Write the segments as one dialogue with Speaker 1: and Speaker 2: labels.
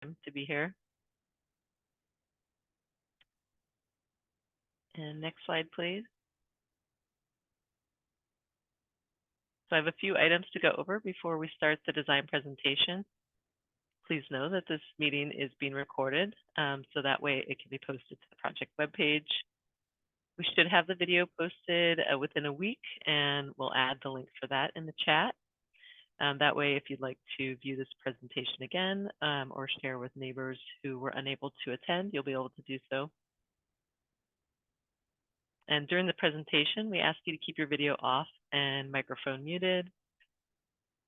Speaker 1: to be here. And next slide, please. So I have a few items to go over before we start the design presentation. Please know that this meeting is being recorded, so that way it can be posted to the project webpage. We should have the video posted within a week, and we'll add the link for that in the chat. That way, if you'd like to view this presentation again or share with neighbors who were unable to attend, you'll be able to do so. And during the presentation, we ask you to keep your video off and microphone muted.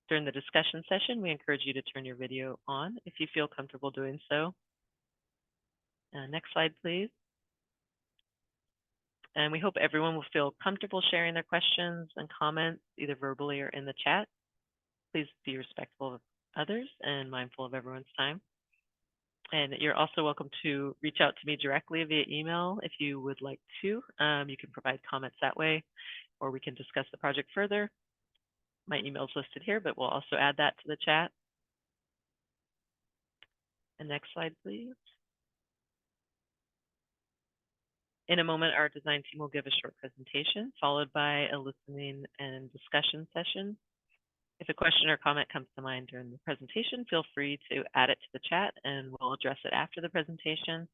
Speaker 1: During the discussion session, we encourage you to turn your video on if you feel comfortable doing so. Next slide, please. And we hope everyone will feel comfortable sharing their questions and comments, either verbally or in the chat. Please be respectful of others and mindful of everyone's time. And you're also welcome to reach out to me directly via email if you would like to. You can provide comments that way, or we can discuss the project further. My email is listed here, but we'll also add that to the chat. And next slide, please. In a moment, our design team will give a short presentation, followed by a listening and discussion session. If a question or comment comes to mind during the presentation, feel free to add it to the chat and we'll address it after the presentation.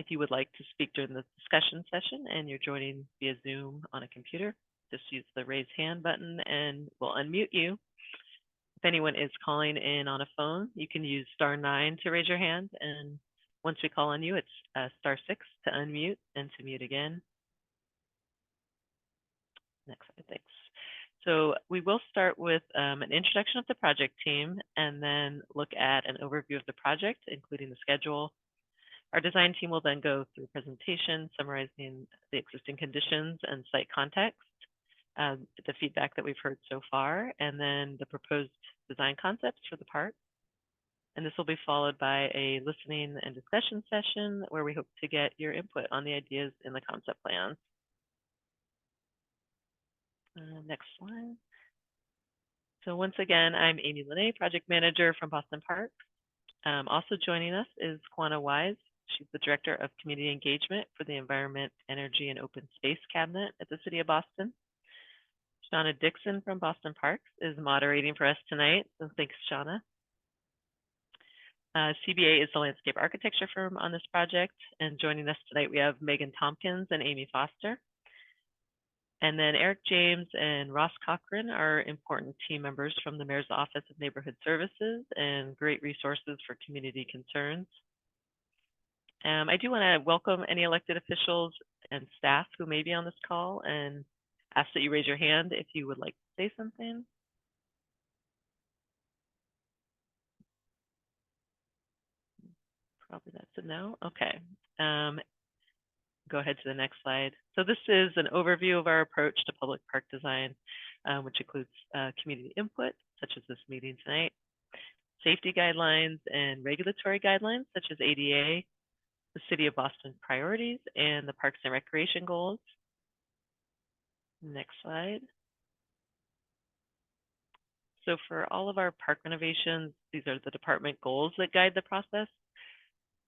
Speaker 1: If you would like to speak during the discussion session and you're joining via Zoom on a computer, just use the raise hand button and we'll unmute you. If anyone is calling in on a phone, you can use *9 to raise your hand, and once we call on you, it's *6 to unmute and to mute again. Next slide, thanks. So we will start with an introduction of the project team and then look at an overview of the project, including the schedule. Our design team will then go through a presentation summarizing the existing conditions and site context, the feedback that we've heard so far, and then the proposed design concepts for the park. And this will be followed by a listening and discussion session where we hope to get your input on the ideas in the concept plans. Next slide. So once again, I'm Amy Lene, project manager from Boston Park. Also joining us is Kwana Wise. She's the director of community engagement for the Environment, Energy, and Open Space Cabinet at the City of Boston. Shauna Dixon from Boston Parks is moderating for us tonight, so thanks, Shauna. CBA is the landscape architecture firm on this project, and joining us tonight we have Megan Tompkins and Amy Foster. And then Eric James and Ross Cochran are important team members from the Mayor's Office of Neighborhood Services and great resources for community concerns. I do want to welcome any elected officials and staff who may be on this call and ask that you raise your hand if you would like to say something. Probably that's a no. Okay. Go ahead to the next slide. So this is an overview of our approach to public park design, which includes community input, such as this meeting tonight, safety guidelines and regulatory guidelines, such as ADA, the City of Boston priorities, and the Parks and Recreation goals. Next slide. So for all of our park renovations, these are the department goals that guide the process.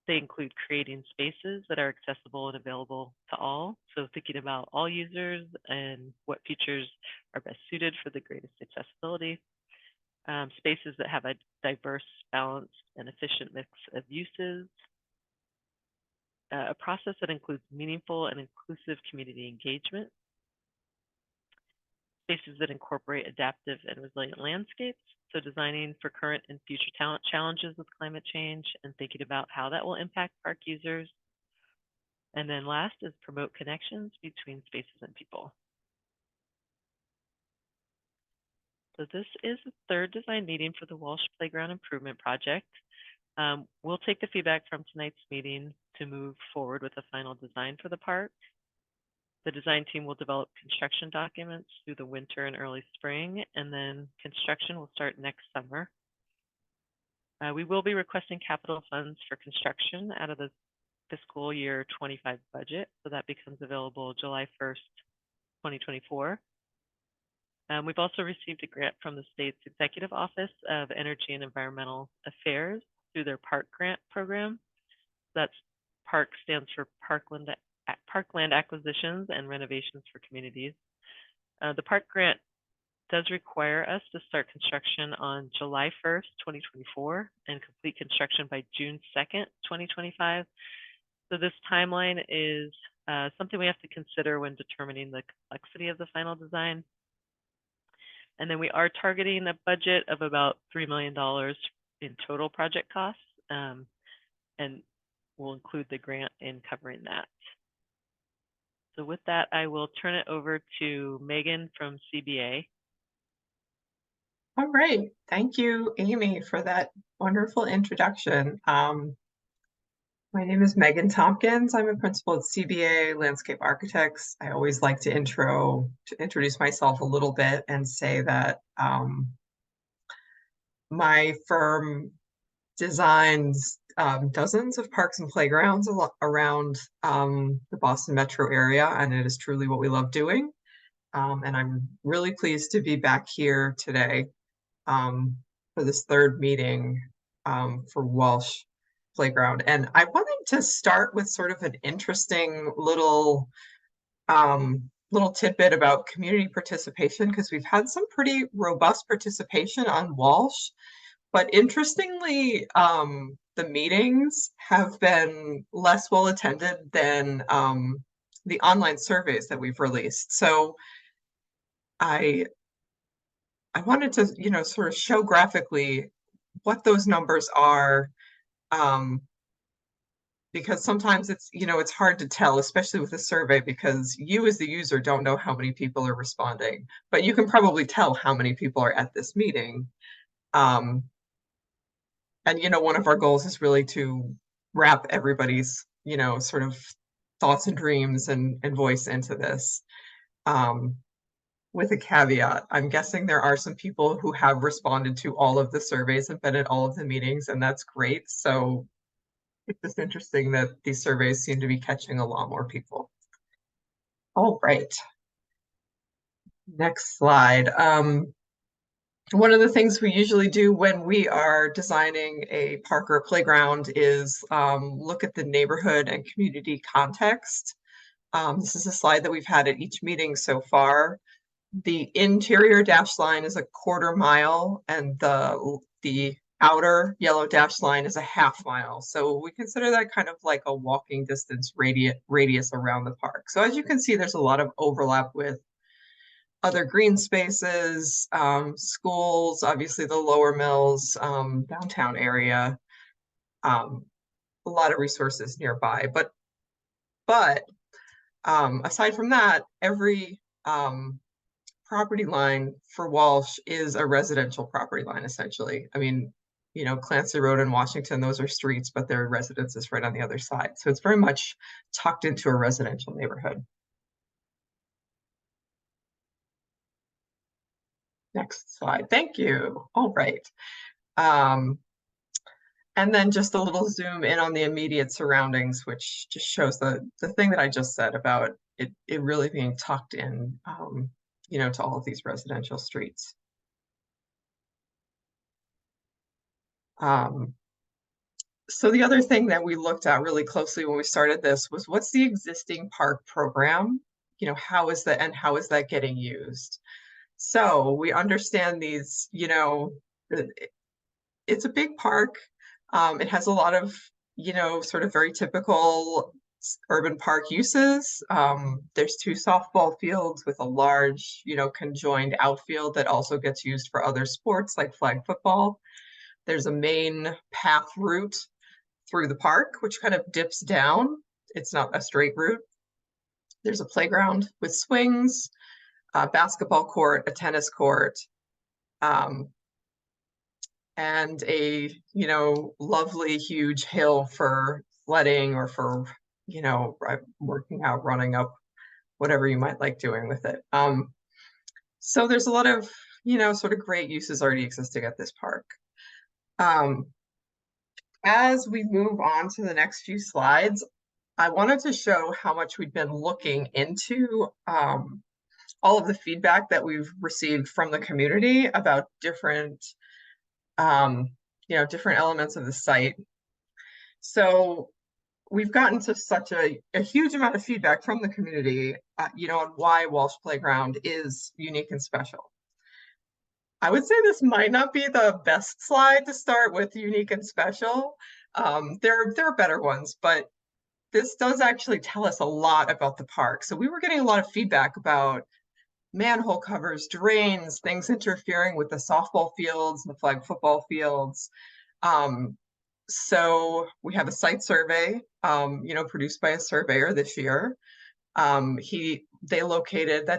Speaker 1: They include creating spaces that are accessible and available to all. So thinking about all users and what features are best suited for the greatest accessibility. Spaces that have a diverse, balanced, and efficient mix of uses. A process that includes meaningful and inclusive community engagement. Spaces that incorporate adaptive and resilient landscapes. So designing for current and future challenges with climate change and thinking about how that will impact park users. And then last is promote connections between spaces and people. So this is the third design meeting for the Walsh Playground Improvement Project. We'll take the feedback from tonight's meeting to move forward with the final design for the park. The design team will develop construction documents through the winter and early spring, and then construction will start next summer. We will be requesting capital funds for construction out of the fiscal year 25 budget, so that becomes available July 1st, 2024. We've also received a grant from the state's Executive Office of Energy and Environmental Affairs through their park grant program. That's PARK stands for Parkland Acquisitions and Renovations for Communities. The park grant does require us to start construction on July 1st, 2024, and complete construction by June 2nd, 2025. So this timeline is something we have to consider when determining the complexity of the final design. And then we are targeting a budget of about $3 million in total project costs, and we'll include the grant in covering that. So with that, I will turn it over to Megan from CBA.
Speaker 2: All right. Thank you, Amy, for that wonderful introduction. My name is Megan Tompkins. I'm a principal at CBA Landscape Architects. I always like to introduce myself a little bit and say that my firm designs dozens of parks and playgrounds around the Boston metro area, and it is truly what we love doing. And I'm really pleased to be back here today for this third meeting for Walsh Playground. And I wanted to start with sort of an interesting little tidbit about community participation, because we've had some pretty robust participation on Walsh. But interestingly, the meetings have been less well attended than the online surveys that we've released. So I wanted to, sort of show graphically what those numbers are, because sometimes it's hard to tell, especially with a survey, because you as the user don't know how many people are responding, but you can probably tell how many people are at this meeting. And one of our goals is really to wrap everybody's, sort of thoughts and dreams and voice into this. With a caveat, I'm guessing there are some people who have responded to all of the surveys and been at all of the meetings, and that's great. So it's just interesting that these surveys seem to be catching a lot more people. All right. Next slide. One of the things we usually do when we are designing a park or a playground is look at the neighborhood and community context. This is a slide that we've had at each meeting so far. The interior dashed line is a 1/4 mile, and the outer yellow dashed line is a 1/2 mile. So we consider that kind of like a walking distance radius around the park. So as you can see, there's a lot of overlap with other green spaces, schools, obviously the Lower Mills, downtown area, a lot of resources nearby. But aside from that, every property line for Walsh is a residential property line, essentially. I mean, Clancy Road and Washington, those are streets, but there are residences right on the other side. So it's very much tucked into a residential neighborhood. Next slide. Thank you. All right. And then just a little zoom in on the immediate surroundings, which just shows the thing that I just said about it really being tucked in, to all of these residential streets. So the other thing that we looked at really closely when we started this was, what's the existing park program? How is that getting used? So we understand these, it's a big park. It has a lot of, sort of very typical urban park uses. There's 2 softball fields with a large, conjoined outfield that also gets used for other sports like flag football. There's a main path route through the park, which kind of dips down. It's not a straight route. There's a playground with swings, a basketball court, a tennis court, and a, lovely huge hill for sledding or for, working out, running up, whatever you might like doing with it. So there's a lot of, sort of great uses already existing at this park. As we move on to the next few slides, I wanted to show how much we've been looking into all of the feedback that we've received from the community about different different elements of the site. So we've gotten to such a huge amount of feedback from the community, on why Walsh Playground is unique and special. I would say this might not be the best slide to start with unique and special. There are better ones, but this does actually tell us a lot about the park. So we were getting a lot of feedback about manhole covers, drains, things interfering with the softball fields, the flag football fields. So we have a site survey, produced by a surveyor this year. That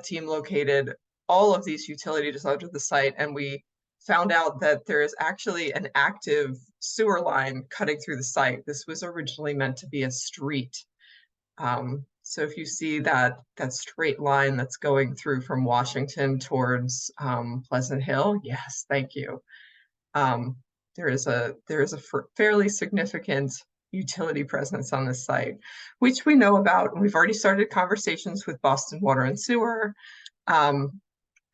Speaker 2: team located all of these utilities out of the site, and we found out that there is actually an active sewer line cutting through the site. This was originally meant to be a street. So if you see that straight line that's going through from Washington towards Pleasant Hill, yes, thank you. There is a fairly significant utility presence on this site, which we know about. We've already started conversations with Boston Water and Sewer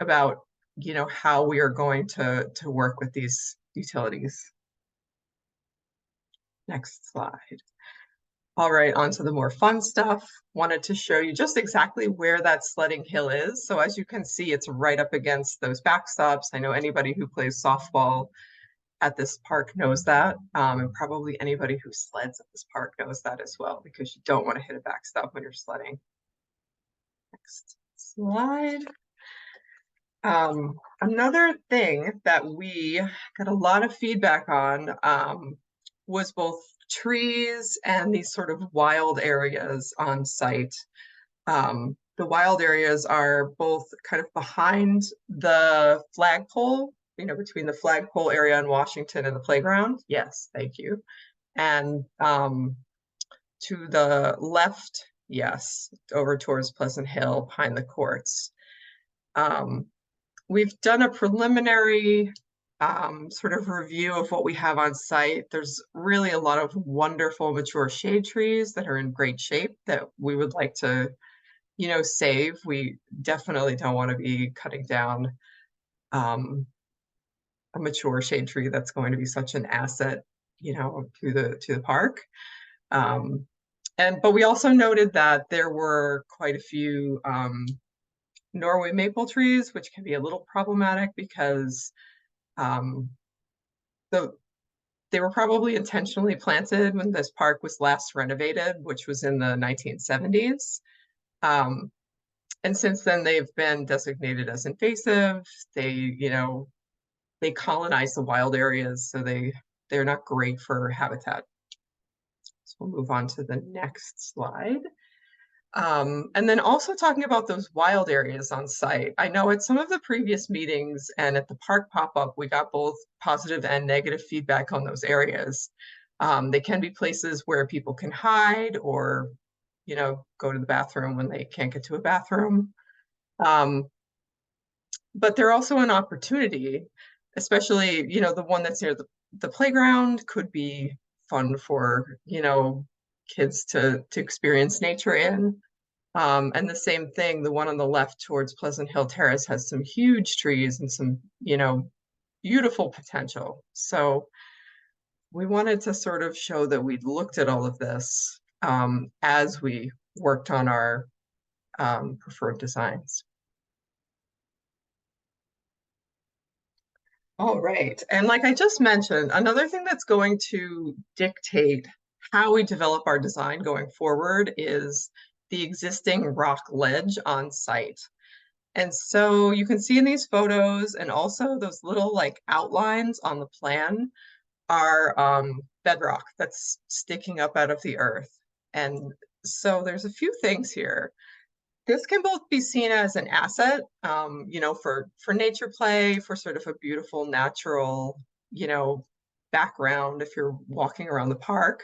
Speaker 2: about how we are going to work with these utilities. Next slide. All right, on to the more fun stuff. Wanted to show you just exactly where that sledding hill is. So as you can see, it's right up against those backstops. I know anybody who plays softball at this park knows that, and probably anybody who sleds at this park knows that as well, because you don't want to hit a backstop when you're sledding. Next slide. Another thing that we got a lot of feedback on was both trees and these sort of wild areas on site. The wild areas are both kind of behind the flagpole, between the flagpole area in Washington and the playground. Yes, thank you. And to the left, yes, over towards Pleasant Hill, behind the courts. We've done a preliminary sort of review of what we have on site. There's really a lot of wonderful mature shade trees that are in great shape that we would like to, save. We definitely don't want to be cutting down a mature shade tree that's going to be such an asset, to the park. But we also noted that there were quite a few Norway maple trees, which can be a little problematic because they were probably intentionally planted when this park was last renovated, which was in the 1970s. And since then, they've been designated as invasive. They colonize the wild areas, so they're not great for habitat. So we'll move on to the next slide. And then also talking about those wild areas on site. I know at some of the previous meetings and at the park pop-up, we got both positive and negative feedback on those areas. They can be places where people can hide or, go to the bathroom when they can't get to a bathroom. But they're also an opportunity, especially, the one that's near the playground could be fun for, kids to experience nature in. And the same thing, the one on the left towards Pleasant Hill Terrace has some huge trees and some, beautiful potential. So we wanted to sort of show that we'd looked at all of this as we worked on our preferred designs. All right, and like I just mentioned, another thing that's going to dictate how we develop our design going forward is the existing rock ledge on site. And so you can see in these photos and also those little like outlines on the plan are bedrock that's sticking up out of the earth. And so there's a few things here. This can both be seen as an asset, for nature play, for sort of a beautiful natural, background if you're walking around the park.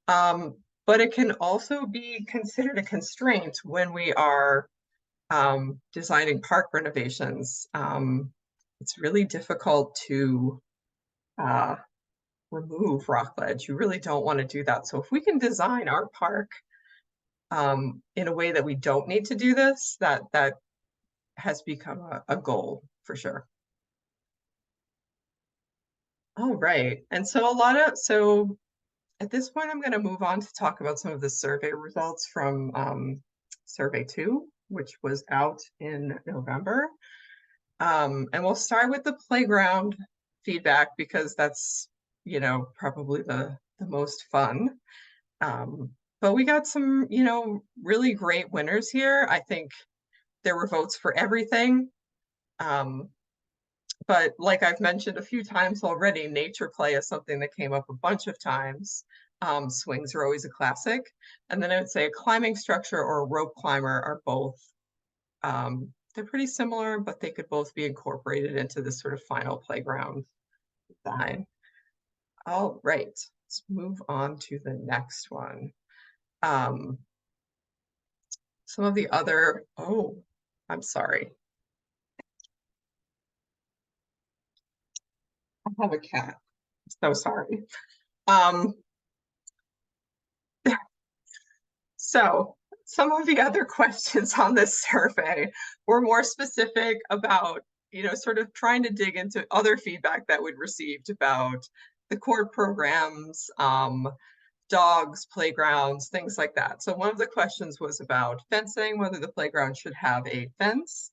Speaker 2: But it can also be considered a constraint when we are designing park renovations. It's really difficult to remove rock ledge. You really don't want to do that. So if we can design our park in a way that we don't need to do this, that has become a goal for sure. All right. And so at this point, I'm going to move on to talk about some of the survey results from survey 2, which was out in November. And we'll start with the playground feedback because that's, probably the most fun. But we got some, really great winners here. I think there were votes for everything. But like I've mentioned a few times already, nature play is something that came up a bunch of times. Swings are always a classic. And then I would say a climbing structure or a rope climber are both, they're pretty similar, but they could both be incorporated into this sort of final playground design. All right, let's move on to the next one. Some of the other, oh, I'm sorry. I have a cat. So sorry. Um, so some of the other questions on this survey were more specific about, sort of trying to dig into other feedback that we'd received about the core programs, dogs, playgrounds, things like that. So one of the questions was about fencing, whether the playground should have a fence.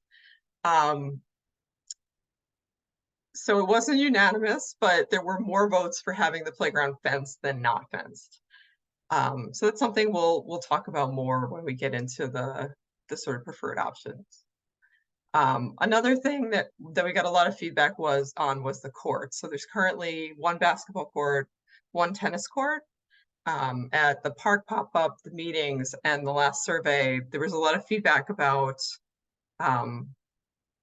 Speaker 2: So it wasn't unanimous, but there were more votes for having the playground fenced than not fenced. So that's something we'll talk about more when we get into the sort of preferred options. Another thing that we got a lot of feedback was the court. So there's currently one basketball court, one tennis court. At the park pop-up, the meetings, and the last survey, there was a lot of feedback about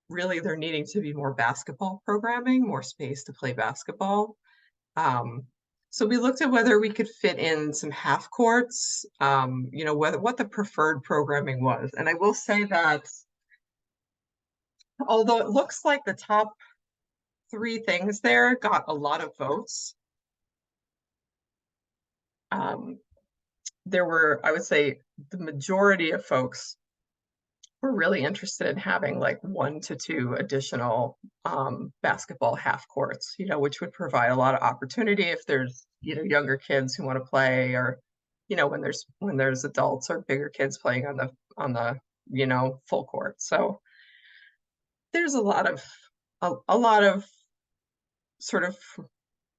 Speaker 2: really there needing to be more basketball programming, more space to play basketball. So we looked at whether we could fit in some half courts, what the preferred programming was. And I will say that although it looks like the top 3 things there got a lot of votes, there were, I would say, the majority of folks were really interested in having like 1 to 2 additional basketball half courts, which would provide a lot of opportunity if there's, younger kids who want to play, or, when there's adults or bigger kids playing on the full court. So there's a lot of sort of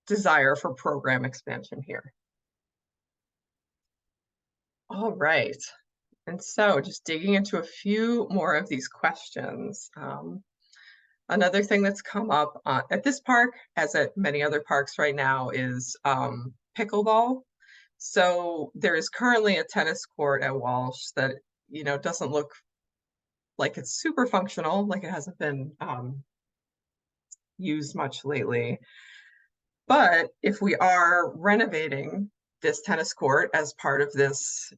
Speaker 2: desire for program expansion here. All right. And so just digging into a few more of these questions. Another thing that's come up at this park, as at many other parks right now, is pickleball. So there is currently a tennis court at Walsh that, doesn't look like it's super functional, like it hasn't been used much lately. But if we are renovating this tennis court as part of this,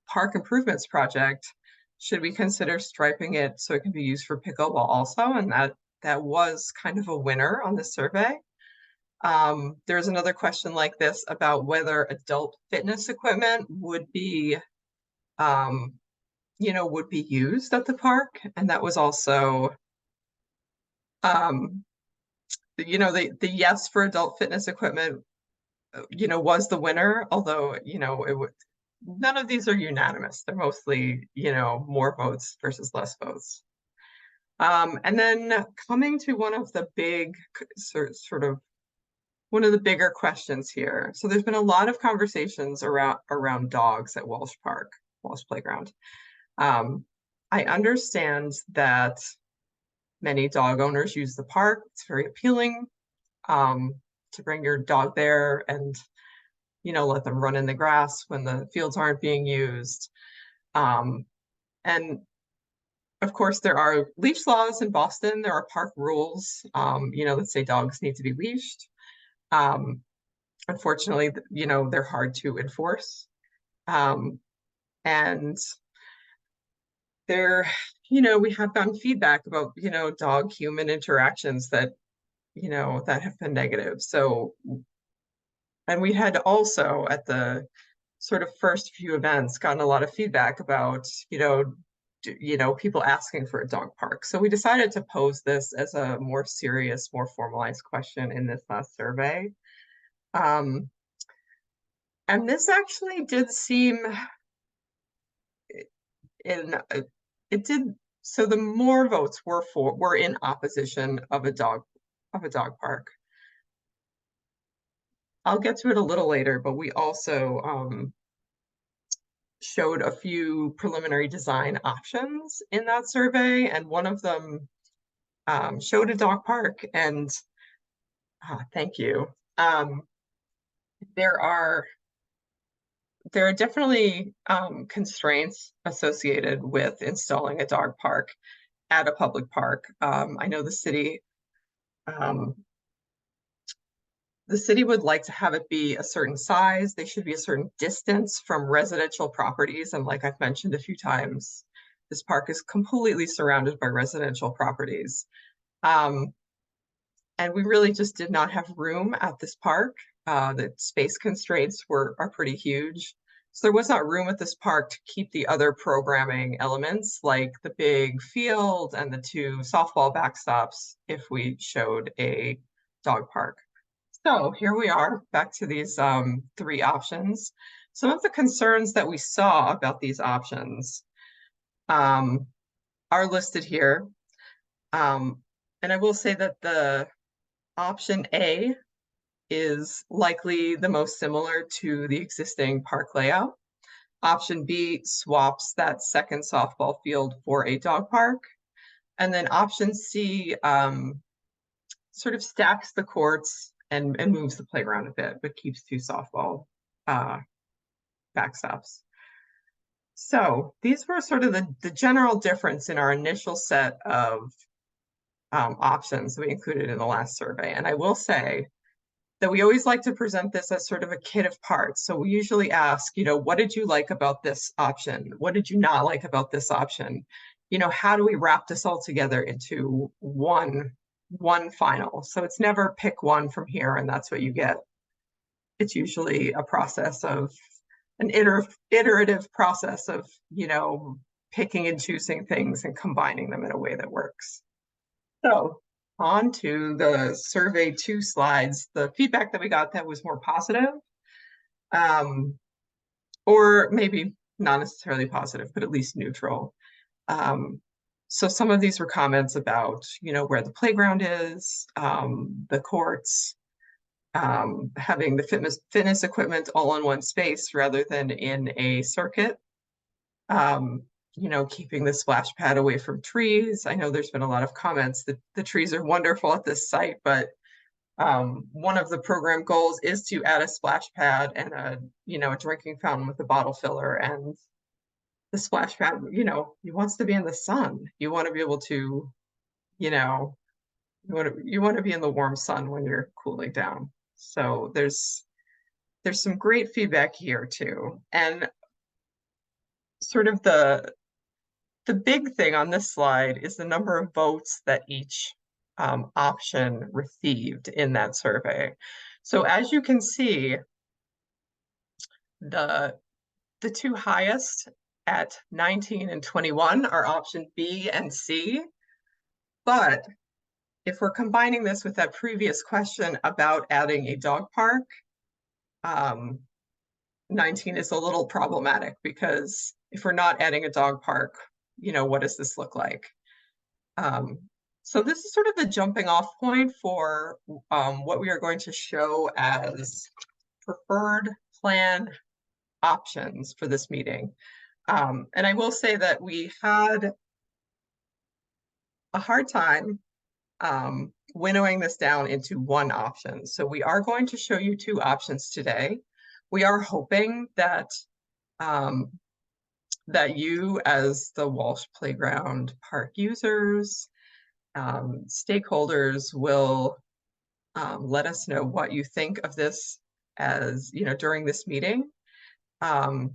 Speaker 2: park improvements project, should we consider striping it so it can be used for pickleball also? And that was kind of a winner on the survey. There's another question like this about whether adult fitness equipment would be, would be used at the park. And that was also, the yes for adult fitness equipment, was the winner, although, it would, none of these are unanimous. They're mostly, more votes versus less votes. And then coming to one of the big sort of one of the bigger questions here. So there's been a lot of conversations around dogs at Walsh Playground. I understand that many dog owners use the park. It's very appealing to bring your dog there and let them run in the grass when the fields aren't being used. And of course, there are leash laws in Boston. There are park rules, that say dogs need to be leashed. Unfortunately, they're hard to enforce. And there, we have gotten feedback about, dog-human interactions that, that have been negative. So, and we had also at the sort of first few events gotten a lot of feedback about, people asking for a dog park. So we decided to pose this as a more serious, more formalized question in this last survey. And this actually did seem in it did so the more votes were in opposition of a dog park. I'll get to it a little later, but we also showed a few preliminary design options in that survey, and one of them showed a dog park. And thank you. There are definitely constraints associated with installing a dog park at a public park. I know the city would like to have it be a certain size. They should be a certain distance from residential properties. And like I've mentioned a few times, this park is completely surrounded by residential properties. And we really just did not have room at this park. The space constraints are pretty huge. So there was not room at this park to keep the other programming elements like the big field and the 2 softball backstops if we showed a dog park. So here we are back to these 3 options. Some of the concerns that we saw about these options are listed here. And I will say that the option A is likely the most similar to the existing park layout. Option B swaps that second softball field for a dog park. And then option C sort of stacks the courts and moves the playground a bit, but keeps 2 softball backstops. So these were sort of the general difference in our initial set of options we included in the last survey. And I will say that we always like to present this as sort of a kit of parts. So we usually ask, what did you like about this option? What did you not like about this option? How do we wrap this all together into one final? So it's never pick one from here and that's what you get. It's usually a process of an iterative process of, picking and choosing things and combining them in a way that works. So on to the survey 2 slides, the feedback that we got that was more positive, or maybe not necessarily positive, but at least neutral. So some of these were comments about, where the playground is, the courts, having the fitness equipment all in one space rather than in a circuit. Keeping the splash pad away from trees. I know there's been a lot of comments that the trees are wonderful at this site, but one of the program goals is to add a splash pad and a drinking fountain with a bottle filler. And the splash pad, he wants to be in the sun. You want to be able to, you want to be in the warm sun when you're cooling down. So there's some great feedback here too. And sort of the big thing on this slide is the number of votes that each option received in that survey. So as you can see, the 2 highest at 19 and 21 are option B and C. But if we're combining this with that previous question about adding a dog park, 19 is a little problematic because if we're not adding a dog park, what does this look like? So this is sort of the jumping off point for what we are going to show as preferred plan options for this meeting. And I will say that we had a hard time winnowing this down into one option. So we are going to show you 2 options today. We are hoping that that you, as the Walsh Playground park users, stakeholders, will let us know what you think of this as, during this meeting. And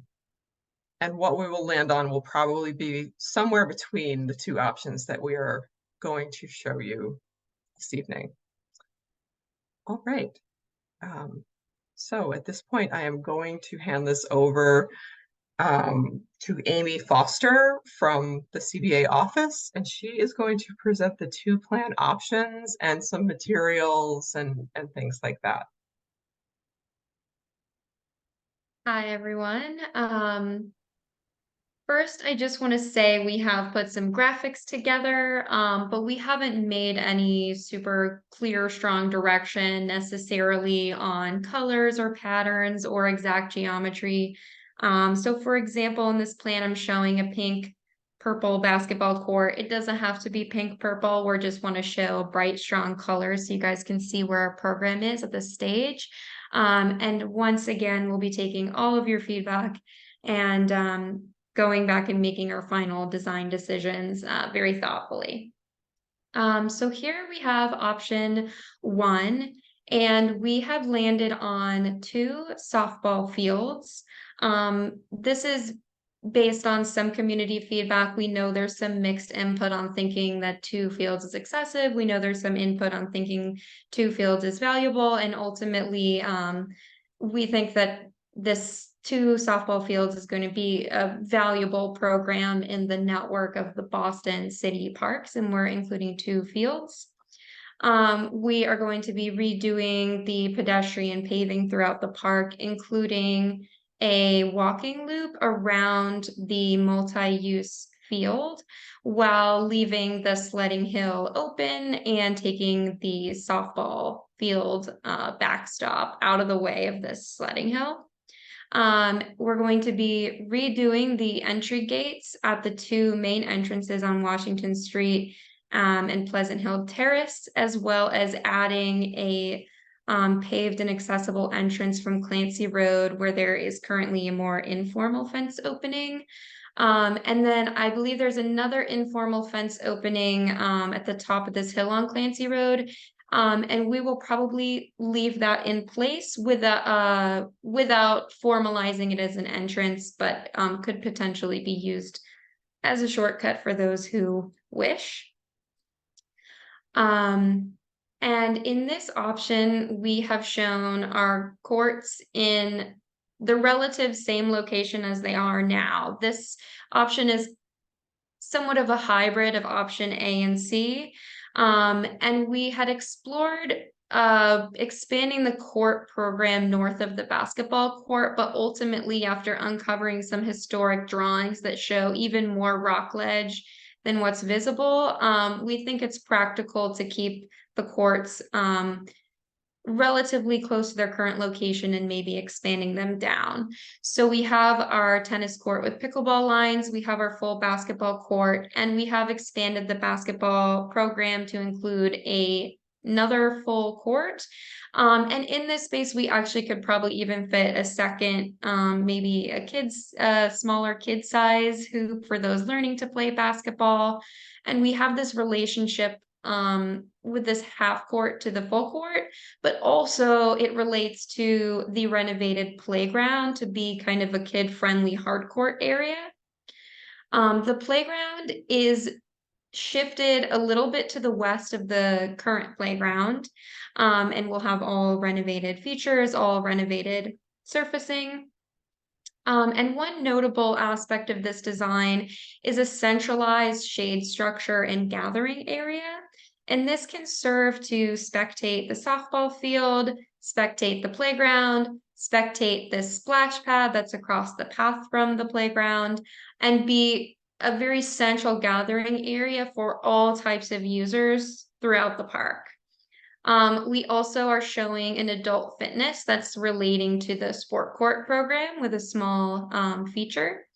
Speaker 2: what we will land on will probably be somewhere between the 2 options that we are going to show you this evening. All right. So at this point, I am going to hand this over to Amy Foster from the CBA office, and she is going to present the two plan options and some materials and things like that.
Speaker 3: Hi, everyone. First, I just want to say we have put some graphics together, but we haven't made any super clear, strong direction necessarily on colors or patterns or exact geometry. So for example, in this plan, I'm showing a pink purple basketball court. It doesn't have to be pink purple. We just want to show bright, strong colors so you guys can see where our program is at this stage. And once again, we'll be taking all of your feedback and going back and making our final design decisions very thoughtfully. So here we have option 1, and we have landed on 2 softball fields. This is based on some community feedback. We know there's some mixed input on thinking that 2 fields is excessive. We know there's some input on thinking 2 fields is valuable. And ultimately, we think that this 2 softball fields is going to be a valuable program in the network of the Boston city parks, and we're including 2 fields. We are going to be redoing the pedestrian paving throughout the park, including a walking loop around the multi-use field while leaving the sledding hill open and taking the softball field backstop out of the way of this sledding hill. We're going to be redoing the entry gates at the 2 main entrances on Washington Street and Pleasant Hill Terrace, as well as adding a paved and accessible entrance from Clancy Road, where there is currently a more informal fence opening. And then I believe there's another informal fence opening at the top of this hill on Clancy Road. And we will probably leave that in place without formalizing it as an entrance, but could potentially be used as a shortcut for those who wish. And in this option, we have shown our courts in the relative same location as they are now. This option is somewhat of a hybrid of option A and C. And we had explored expanding the court program north of the basketball court, but ultimately, after uncovering some historic drawings that show even more rock ledge than what's visible, we think it's practical to keep the courts relatively close to their current location and maybe expanding them down. So we have our tennis court with pickleball lines, we have our full basketball court, and we have expanded the basketball program to include another full court. And in this space, we actually could probably even fit a second, maybe a smaller kid size hoop for those learning to play basketball. And we have this relationship with this half court to the full court, but also it relates to the renovated playground to be kind of a kid-friendly hard court area. The playground is shifted a little bit to the west of the current playground, and we'll have all renovated features, all renovated surfacing. And one notable aspect of this design is a centralized shade structure and gathering area. And this can serve to spectate the softball field, spectate the playground, spectate this splash pad that's across the path from the playground, and be a very central gathering area for all types of users throughout the park. We also are showing an adult fitness that's relating to the sport court program with a small feature.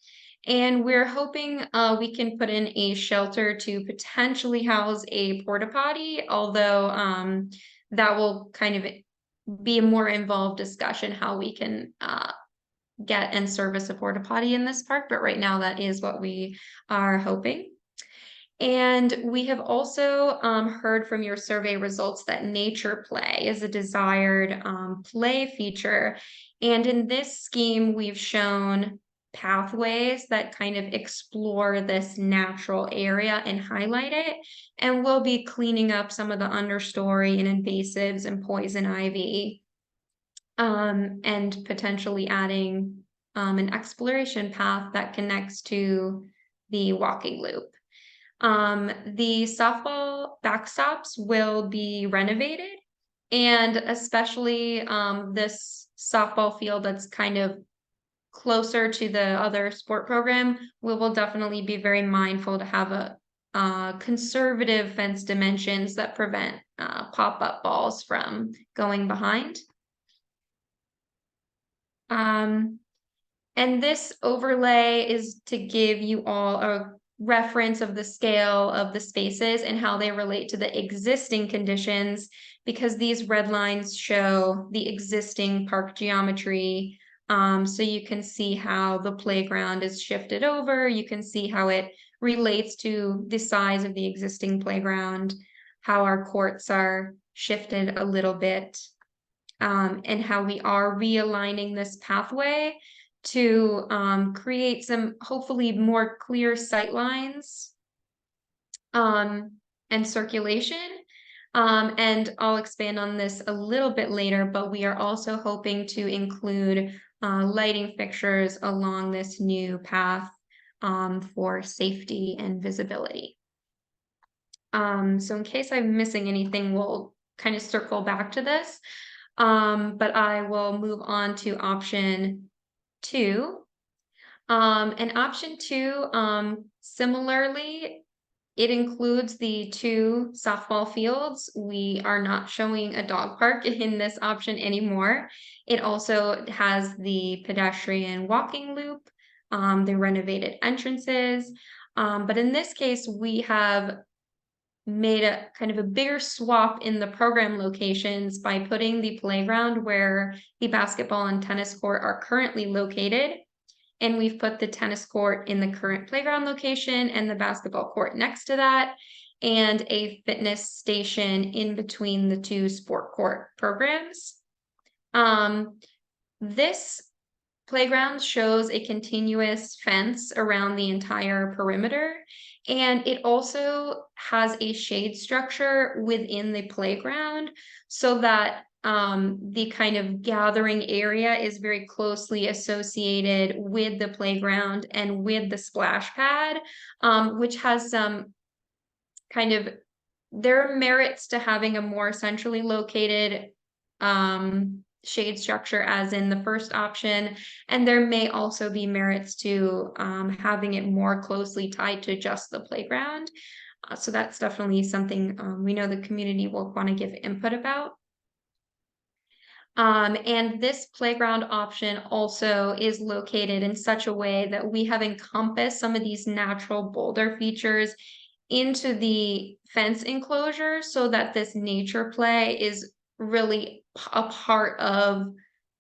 Speaker 3: And we're hoping we can put in a shelter to potentially house a porta potty, although that will kind of be a more involved discussion how we can get and service a porta potty in this park. But right now that is what we are hoping. And we have also heard from your survey results that nature play is a desired play feature. And in this scheme, we've shown pathways that kind of explore this natural area and highlight it. And we'll be cleaning up some of the understory and invasives and poison ivy, and potentially adding an exploration path that connects to the walking loop. The softball backstops will be renovated, and especially this softball field that's kind of closer to the other sport program, we will definitely be very mindful to have a conservative fence dimensions that prevent pop-up balls from going behind. And this overlay is to give you all a reference of the scale of the spaces and how they relate to the existing conditions, because these red lines show the existing park geometry. So you can see how the playground is shifted over. You can see how it relates to the size of the existing playground, how our courts are shifted a little bit, and how we are realigning this pathway to create some hopefully more clear sight lines and circulation. And I'll expand on this a little bit later, but we are also hoping to include lighting fixtures along this new path for safety and visibility. So in case I'm missing anything, we'll kind of circle back to this. But I will move on to option 2. And option 2, similarly, it includes the 2 softball fields. We are not showing a dog park in this option anymore. It also has the pedestrian walking loop, the renovated entrances. But in this case, we have made a kind of a bigger swap in the program locations by putting the playground where the basketball and tennis court are currently located. And we've put the tennis court in the current playground location and the basketball court next to that, and a fitness station in between the 2 sport court programs. This playground shows a continuous fence around the entire perimeter, and it also has a shade structure within the playground so that the kind of gathering area is very closely associated with the playground and with the splash pad, which has some kind of, there are merits to having a more centrally located shade structure as in the first option, and there may also be merits to having it more closely tied to just the playground. So that's definitely something we know the community will want to give input about. And this playground option also is located in such a way that we have encompassed some of these natural boulder features into the fence enclosure so that this nature play is really a part of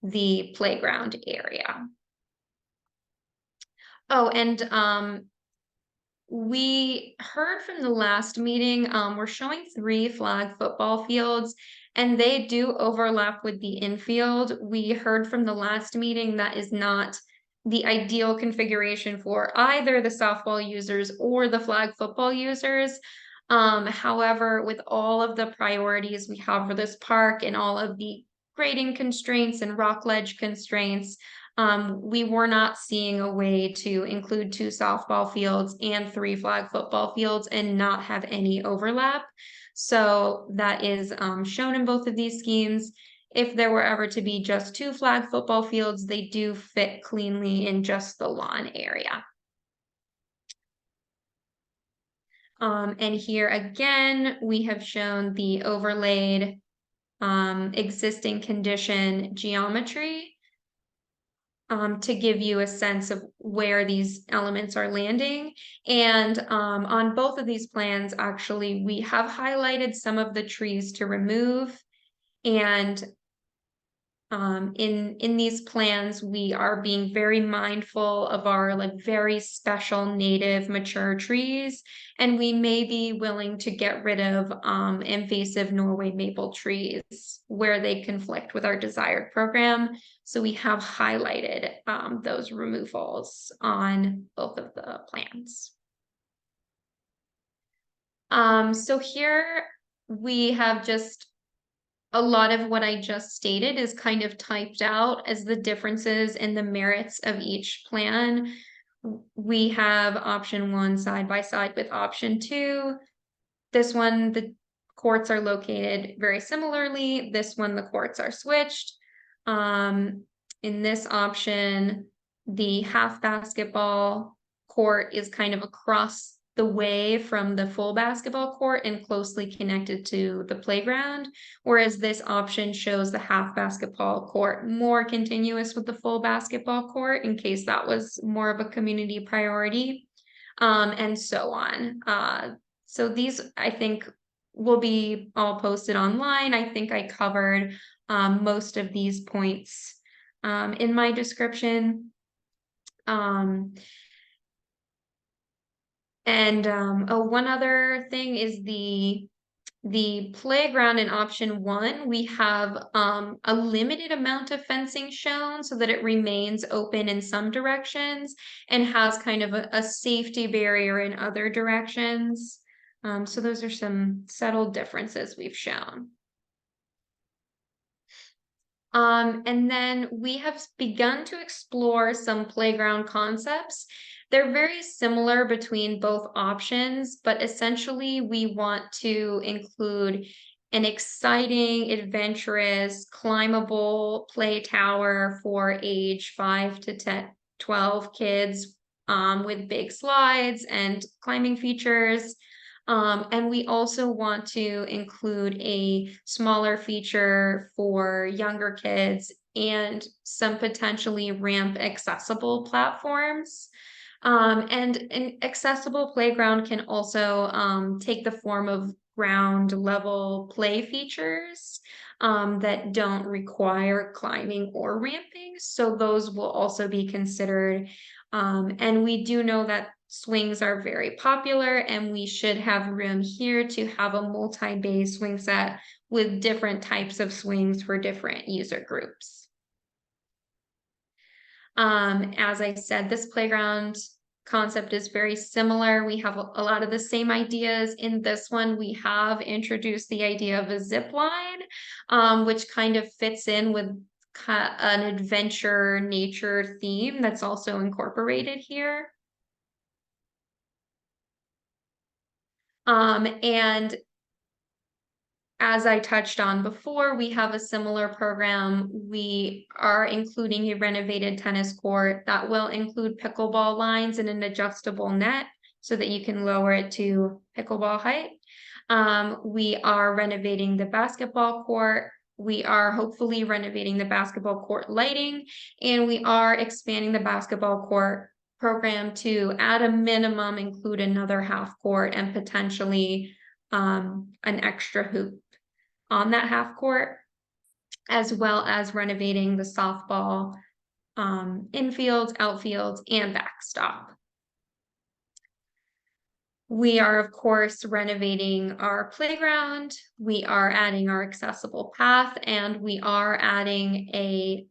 Speaker 3: the playground area. Oh, and we heard from the last meeting, we're showing 3 flag football fields, and they do overlap with the infield. We heard from the last meeting that is not the ideal configuration for either the softball users or the flag football users. However, with all of the priorities we have for this park and all of the grading constraints and rock ledge constraints, we were not seeing a way to include 2 softball fields and 3 flag football fields and not have any overlap. So that is shown in both of these schemes. If there were ever to be just 2 flag football fields, they do fit cleanly in just the lawn area. And here again, we have shown the overlaid existing condition geometry to give you a sense of where these elements are landing. And on both of these plans, actually, we have highlighted some of the trees to remove. And in these plans, we are being very mindful of our very special native mature trees, and we may be willing to get rid of invasive Norway maple trees where they conflict with our desired program. So we have highlighted those removals on both of the plans. So here we have just a lot of what I just stated is kind of typed out as the differences and the merits of each plan. We have option 1 side by side with option 2. This one, the courts are located very similarly. This one, the courts are switched. In this option, the half basketball court is kind of across the way from the full basketball court and closely connected to the playground, whereas this option shows the half basketball court more continuous with the full basketball court in case that was more of a community priority, and so on. So these, I think, will be all posted online. I think I covered most of these points in my description. One other thing is the playground in option 1, we have a limited amount of fencing shown so that it remains open in some directions and has kind of a safety barrier in other directions. So those are some subtle differences we've shown. And then we have begun to explore some playground concepts. They're very similar between both options, but essentially we want to include an exciting, adventurous, climbable play tower for age 5 to 12 kids with big slides and climbing features. And we also want to include a smaller feature for younger kids and some potentially ramp accessible platforms. And an accessible playground can also take the form of ground level play features that don't require climbing or ramping. So those will also be considered. And we do know that swings are very popular, and we should have room here to have a multi-bay swing set with different types of swings for different user groups. As I said, this playground concept is very similar. We have a lot of the same ideas. In this one, we have introduced the idea of a zip line, which kind of fits in with an adventure nature theme that's also incorporated here. And as I touched on before, we have a similar program. We are including a renovated tennis court that will include pickleball lines and an adjustable net so that you can lower it to pickleball height. We are renovating the basketball court. We are hopefully renovating the basketball court lighting, and we are expanding the basketball court program to, at a minimum, include another half court and potentially an extra hoop on that half court, as well as renovating the softball infield, outfield, and backstop. We are, of course, renovating our playground. We are adding our accessible path, and we are adding a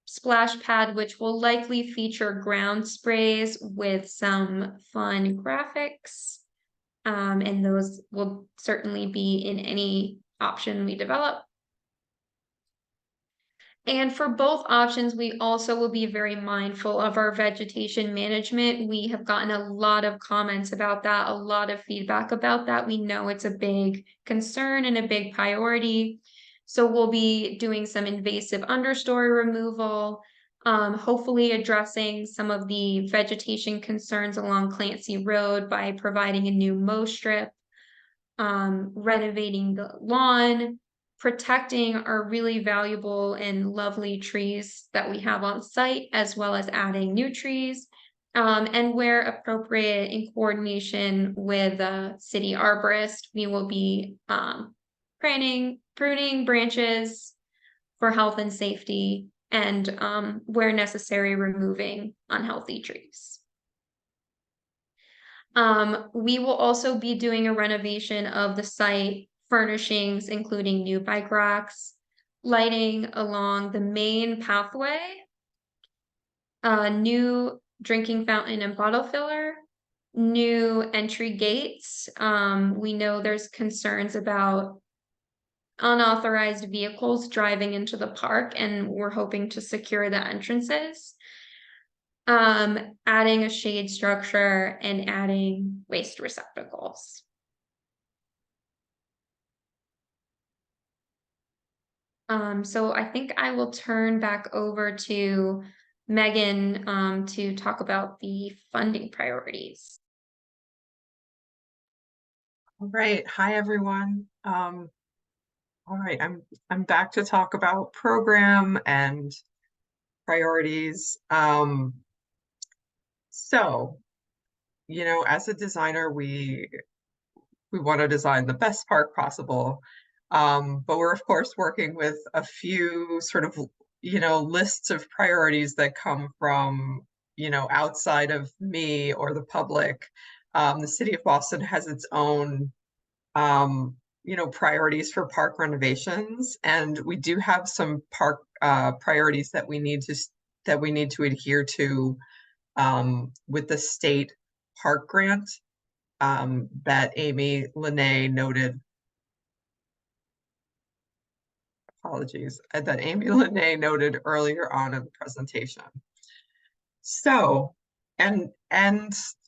Speaker 3: splash pad, which will likely feature ground sprays with some fun graphics. And those will certainly be in any option we develop. And for both options, we also will be very mindful of our vegetation management. We have gotten a lot of comments about that, a lot of feedback about that. We know it's a big concern and a big priority. So we'll be doing some invasive understory removal, hopefully addressing some of the vegetation concerns along Clancy Road by providing a new mow strip, renovating the lawn, protecting our really valuable and lovely trees that we have on site, as well as adding new trees, and where appropriate in coordination with a city arborist, we will be pruning branches for health and safety, and where necessary, removing unhealthy trees. We will also be doing a renovation of the site furnishings, including new bike racks, lighting along the main pathway, a new drinking fountain and bottle filler, new entry gates. We know there's concerns about unauthorized vehicles driving into the park, and we're hoping to secure the entrances. Adding a shade structure and adding waste receptacles. So I think I will turn back over to Megan to talk about the funding priorities.
Speaker 2: All right. Hi, everyone. All right, I'm back to talk about program and priorities. So, as a designer, we want to design the best park possible. But we're of course working with a few sort of, lists of priorities that come from, outside of me or the public. The city of Boston has its own priorities for park renovations, and we do have some park priorities that we need to adhere to with the state park grant that Amy Linnae noted. Apologies, that Amy Linnae noted earlier on in the presentation. So, and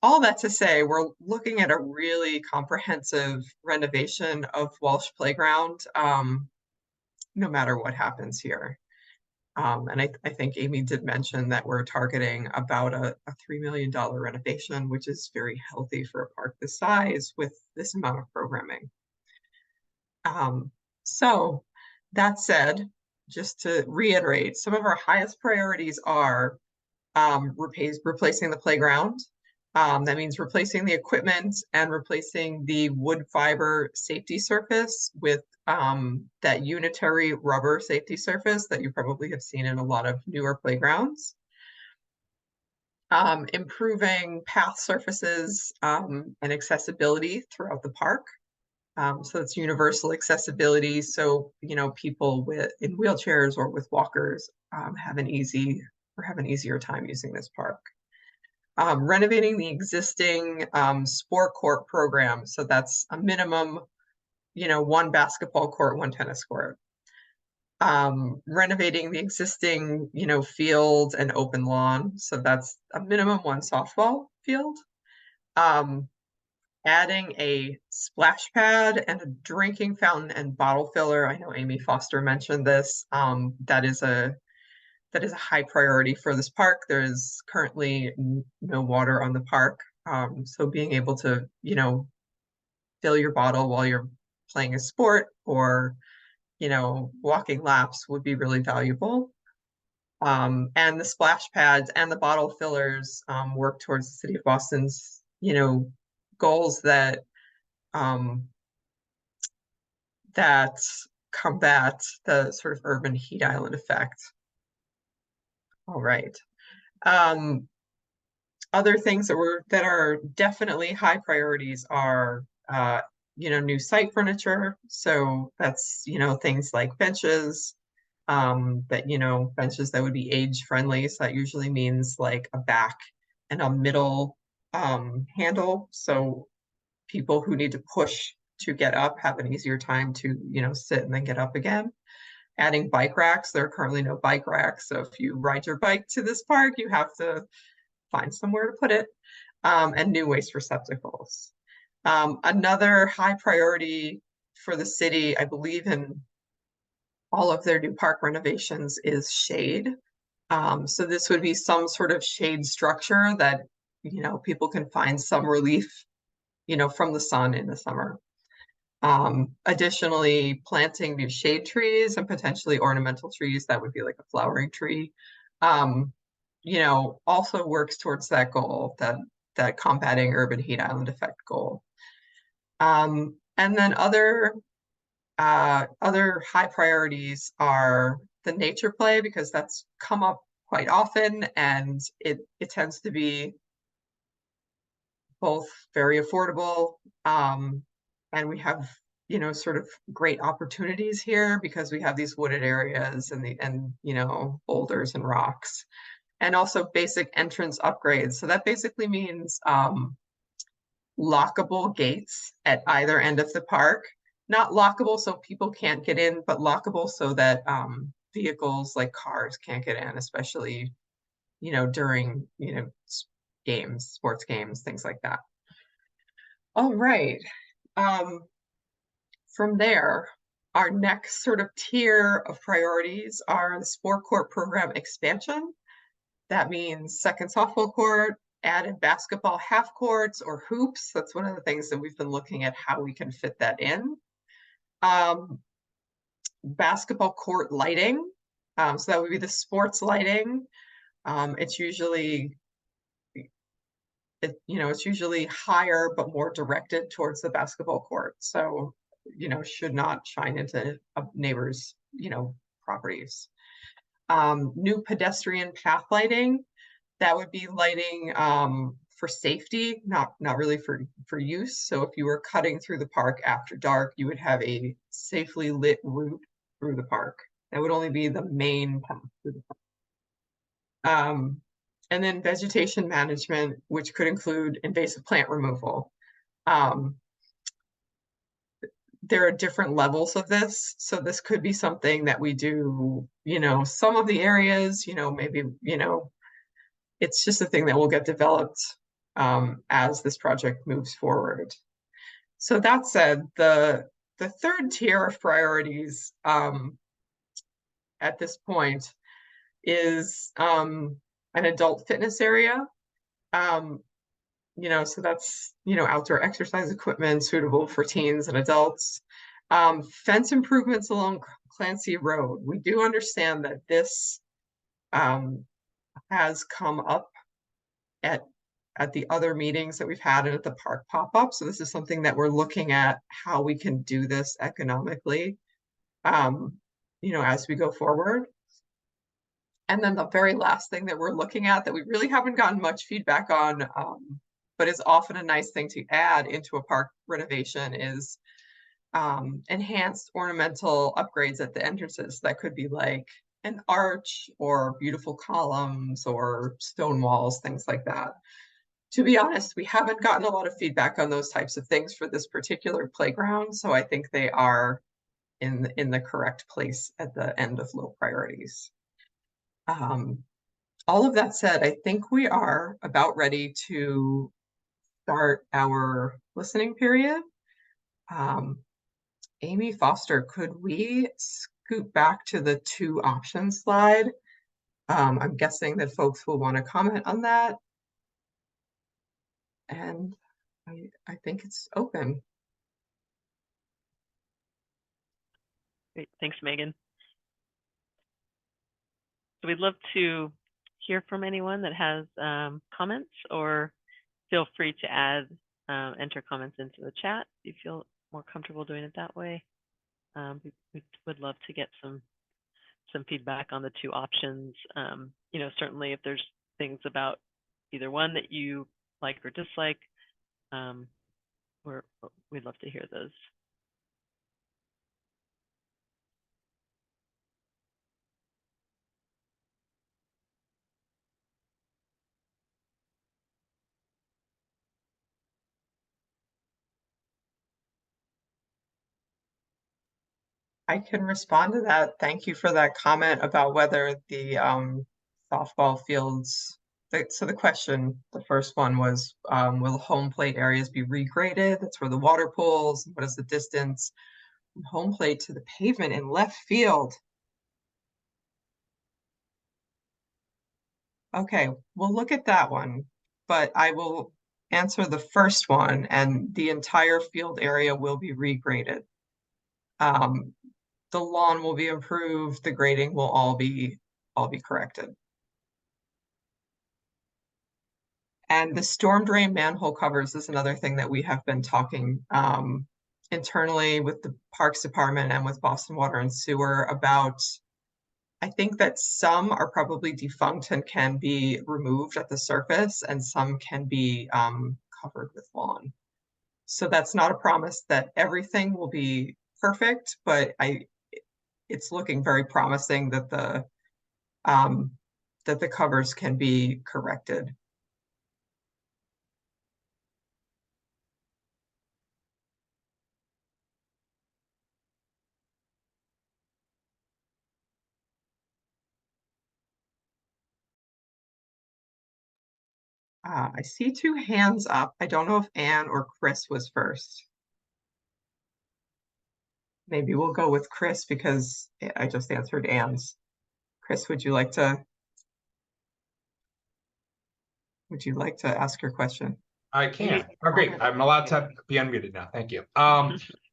Speaker 2: all that to say, we're looking at a really comprehensive renovation of Walsh Playground, no matter what happens here. And I think Amy did mention that we're targeting about a $3 million renovation, which is very healthy for a park this size with this amount of programming. So that said, just to reiterate, some of our highest priorities are replacing the playground. That means replacing the equipment and replacing the wood fiber safety surface with that unitary rubber safety surface that you probably have seen in a lot of newer playgrounds. Improving path surfaces and accessibility throughout the park. So it's universal accessibility. So, people in wheelchairs or with walkers have an easier time using this park. Renovating the existing sport court program. So that's a minimum, one basketball court, one tennis court. Renovating the existing, field and open lawn. So that's a minimum one softball field. Adding a splash pad and a drinking fountain and bottle filler. I know Amy Foster mentioned this. That is a high priority for this park. There's currently no water on the park. So being able to, fill your bottle while you're playing a sport or, walking laps would be really valuable. And the splash pads and the bottle fillers work towards the city of Boston's, goals that that combat the sort of urban heat island effect. All right. Other things that are definitely high priorities are new site furniture. So that's things like benches, benches that would be age friendly. So that usually means like a back and a middle handle. So people who need to push to get up have an easier time to sit and then get up again. Adding bike racks. There are currently no bike racks. So if you ride your bike to this park, you have to find somewhere to put it. And new waste receptacles. Another high priority for the city, I believe in all of their new park renovations, is shade. So this would be some sort of shade structure that, people can find some relief, from the sun in the summer. Additionally, planting new shade trees and potentially ornamental trees, that would be like a flowering tree, also works towards that goal, that combating urban heat island effect goal. And then other high priorities are the nature play, because that's come up quite often, and it tends to be both very affordable, and we have sort of great opportunities here because we have these wooded areas and boulders and rocks, and also basic entrance upgrades. So that basically means lockable gates at either end of the park. not lockable so people can't get in, but lockable so that vehicles like cars can't get in, especially, during, games, sports games, things like that. All right. From there, our next sort of tier of priorities are the sport court program expansion. That means second softball court, added basketball half courts or hoops. That's one of the things that we've been looking at how we can fit that in. Basketball court lighting. So that would be the sports lighting. It's usually higher but more directed towards the basketball court. So, should not shine into a neighbor's, properties. New pedestrian path lighting. That would be lighting for safety, not really for use. So if you were cutting through the park after dark, you would have a safely lit route through the park. That would only be the main path through the park. And then vegetation management, which could include invasive plant removal. There are different levels of this. So this could be something that we do, some of the areas, maybe, it's just a thing that will get developed as this project moves forward. So that said, the third tier of priorities at this point is an adult fitness area. So that's, outdoor exercise equipment suitable for teens and adults. Fence improvements along Clancy Road. We do understand that this has come up at the other meetings that we've had and at the park pop-up. So this is something that we're looking at how we can do this economically, as we go forward. And then the very last thing that we're looking at that we really haven't gotten much feedback on, but is often a nice thing to add into a park renovation is enhanced ornamental upgrades at the entrances. That could be like an arch or beautiful columns or stone walls, things like that. To be honest, we haven't gotten a lot of feedback on those types of things for this particular playground, so I think they are in the correct place at the end of low priorities. All of that said, I think we are about ready to start our listening period. Amy Foster, could we scoot back to the 2 options slide? I'm guessing that folks will want to comment on that. And I think it's open.
Speaker 1: Great, thanks, Megan. So we'd love to hear from anyone that has comments, or feel free to enter comments into the chat if you feel more comfortable doing it that way. We would love to get some feedback on the 2 options. Certainly if there's things about either one that you like or dislike, we'd love to hear those.
Speaker 2: I can respond to that. Thank you for that comment about whether the softball fields. So the question, the first one was, will home plate areas be regraded? That's where the water pools. What is the distance from home plate to the pavement in left field? Okay, we'll look at that one, but I will answer the first one, and the entire field area will be regraded. The lawn will be improved, the grading will all be corrected. And the storm drain manhole covers is another thing that we have been talking internally with the Parks Department and with Boston Water and Sewer about. I think that some are probably defunct and can be removed at the surface, and some can be covered with lawn. So that's not a promise that everything will be perfect, but it's looking very promising that the covers can be corrected. I see two hands up. I don't know if Anne or Chris was first. Maybe we'll go with Chris because I just answered Anne's. Chris, would you like to ask your question?
Speaker 4: I can. Oh, great. I'm allowed to be unmuted now. Thank you.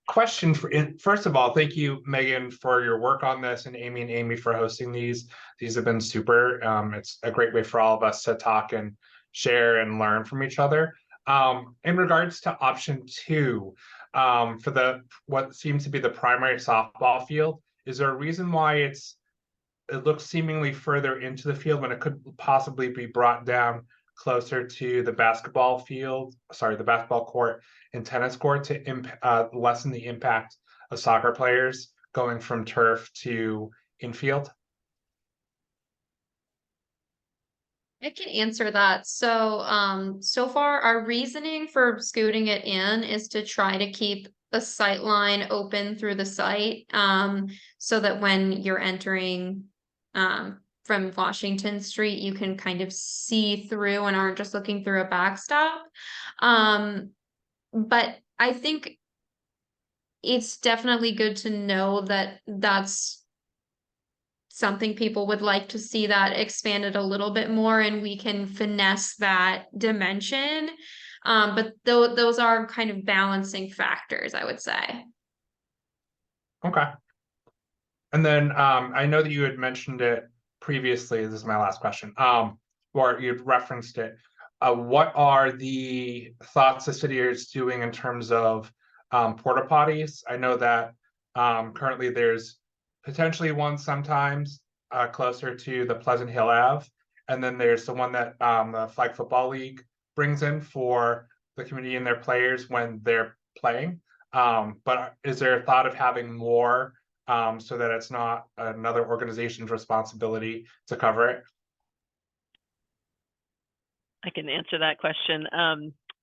Speaker 4: Question first of all, thank you, Megan, for your work on this, and Amy for hosting these. These have been super. It's a great way for all of us to talk and share and learn from each other. In regards to option 2, for what seems to be the primary softball field, is there a reason why it looks seemingly further into the field when it could possibly be brought down closer to the basketball court and tennis court to lessen the impact of soccer players going from turf to infield?
Speaker 3: I can answer that. So, so far our reasoning for scooting it in is to try to keep the sight line open through the site, so that when you're entering, from Washington Street, you can kind of see through and aren't just looking through a backstop. But I think it's definitely good to know that that's something people would like to see that expanded a little bit more, and we can finesse that dimension. But those are kind of balancing factors, I would say.
Speaker 4: Okay. And then I know that you had mentioned it previously. This is my last question. Or you'd referenced it. What are the thoughts the city is doing in terms of porta potties? I know that currently there's potentially one sometimes closer to the Pleasant Hill Ave, and then there's the one that the Flag Football League brings in for the community and their players when they're playing. But is there a thought of having more so that it's not another organization's responsibility to cover it?
Speaker 1: I can answer that question.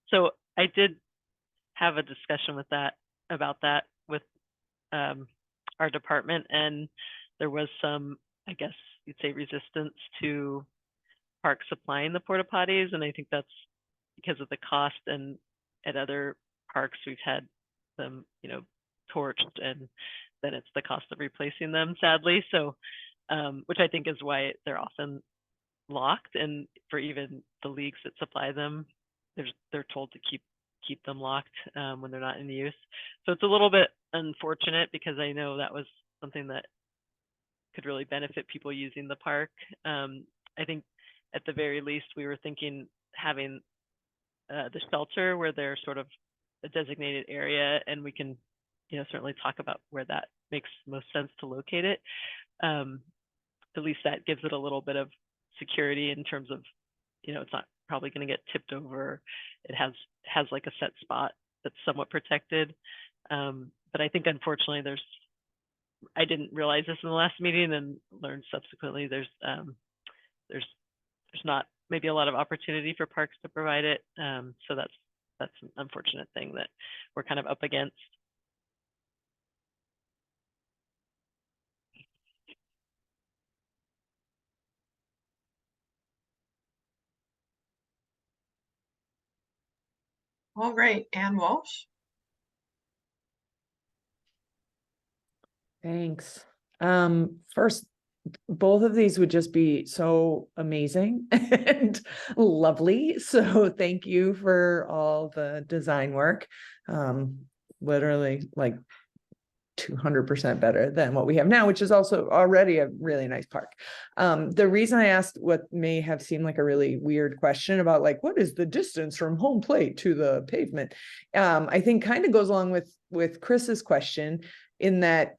Speaker 1: So I did have a discussion about that with our department, and there was some, I guess you'd say, resistance to parks supplying the porta potties, and I think that's because of the cost. And at other parks, we've had them, torched, and then it's the cost of replacing them, sadly. So, which I think is why they're often locked, and for even the leagues that supply them, they're told to keep them locked when they're not in use. So it's a little bit unfortunate, because I know that was something that could really benefit people using the park. I think at the very least we were thinking having the shelter where they're sort of a designated area, and we can certainly talk about where that makes most sense to locate it. At least that gives it a little bit of security in terms of, it's not probably going to get tipped over. It has like a set spot that's somewhat protected. But I think unfortunately I didn't realize this in the last meeting and learned subsequently there's not maybe a lot of opportunity for parks to provide it. So that's an unfortunate thing that we're kind of up against.
Speaker 2: All right, Anne Walsh.
Speaker 5: Thanks. First, both of these would just be so amazing and lovely. So thank you for all the design work. Literally like 200% better than what we have now, which is also already a really nice park. The reason I asked what may have seemed like a really weird question about like, what is the distance from home plate to the pavement? I think kind of goes along with Chris's question, in that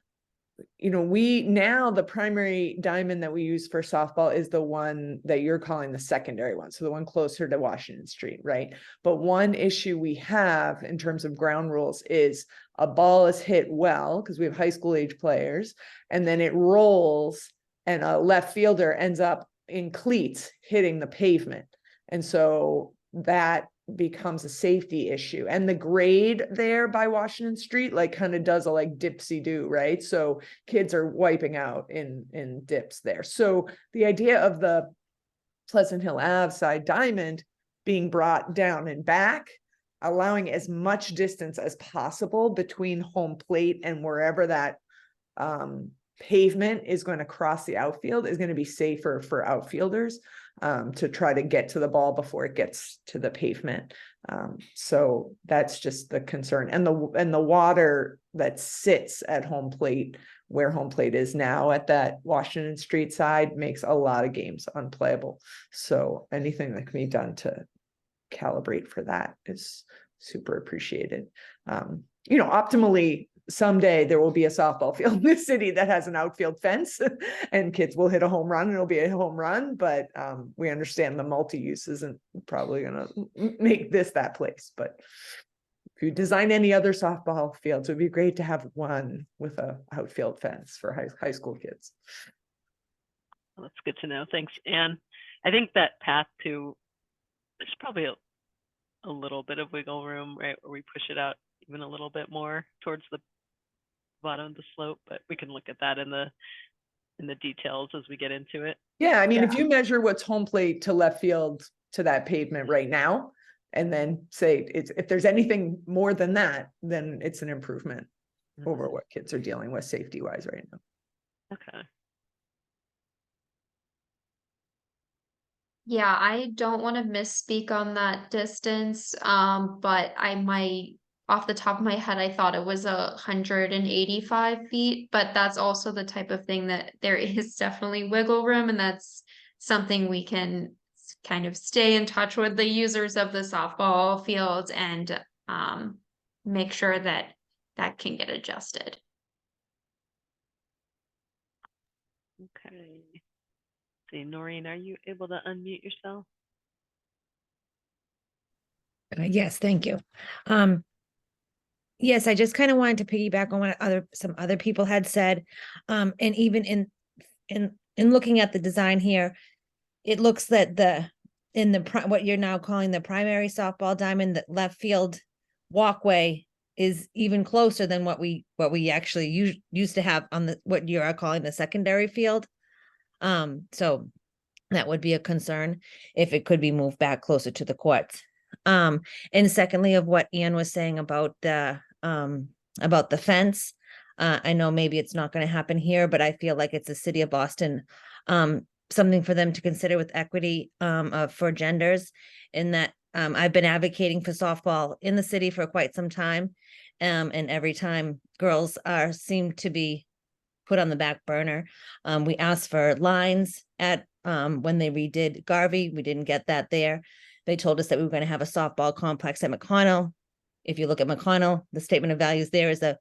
Speaker 5: the primary diamond that we use for softball is the one that you're calling the secondary one. So the one closer to Washington Street, right? But one issue we have in terms of ground rules is a ball is hit well, because we have high school age players, and then it rolls and a left fielder ends up in cleats hitting the pavement. And so that becomes a safety issue, and the grade there by Washington Street like kind of does a like dipsy do, right? So kids are wiping out in dips there. So the idea of the Pleasant Hill Ave side diamond being brought down and back, allowing as much distance as possible between home plate and wherever that pavement is going to cross the outfield is going to be safer for outfielders to try to get to the ball before it gets to the pavement. So that's just the concern. And the water that sits at home plate, where home plate is now at that Washington Street side, makes a lot of games unplayable. So anything that can be done to calibrate for that is super appreciated. Optimally, someday there will be a softball field in this city that has an outfield fence and kids will hit a home run and it'll be a home run. But we understand the multi-use isn't probably going to make this that place. But if you design any other softball fields, it would be great to have one with a outfield fence for high school kids.
Speaker 1: Well, that's good to know. Thanks, Anne. I think that path to, there's probably a little bit of wiggle room, right, where we push it out even a little bit more towards the bottom of the slope, but we can look at that in the details as we get into it.
Speaker 5: Yeah, I mean, if you measure what's home plate to left field to that pavement right now, and then say if there's anything more than that, then it's an improvement over what kids are dealing with safety wise right now.
Speaker 1: Okay.
Speaker 3: Yeah, I don't want to misspeak on that distance, but I might, off the top of my head, I thought it was 185 feet, but that's also the type of thing that there is definitely wiggle room, and that's something we can kind of stay in touch with the users of the softball field and make sure that that can get adjusted.
Speaker 1: Okay. See, Noreen, are you able to unmute yourself?
Speaker 6: Yes, thank you. Yes, I just kind of wanted to piggyback on what some other people had said. And even in looking at the design here, it looks that what you're now calling the primary softball diamond, the left field walkway is even closer than what we actually used to have on what you are calling the secondary field. So that would be a concern if it could be moved back closer to the courts. And secondly, of what Anne was saying about the fence, I know maybe it's not going to happen here, but I feel like it's the city of Boston, something for them to consider with equity for genders, in that I've been advocating for softball in the city for quite some time, and every time girls seem to be put on the back burner. We asked for lines at when they redid Garvey. We didn't get that there. They told us that we were going to have a softball complex at McConnell. If you look at McConnell, the statement of values there is a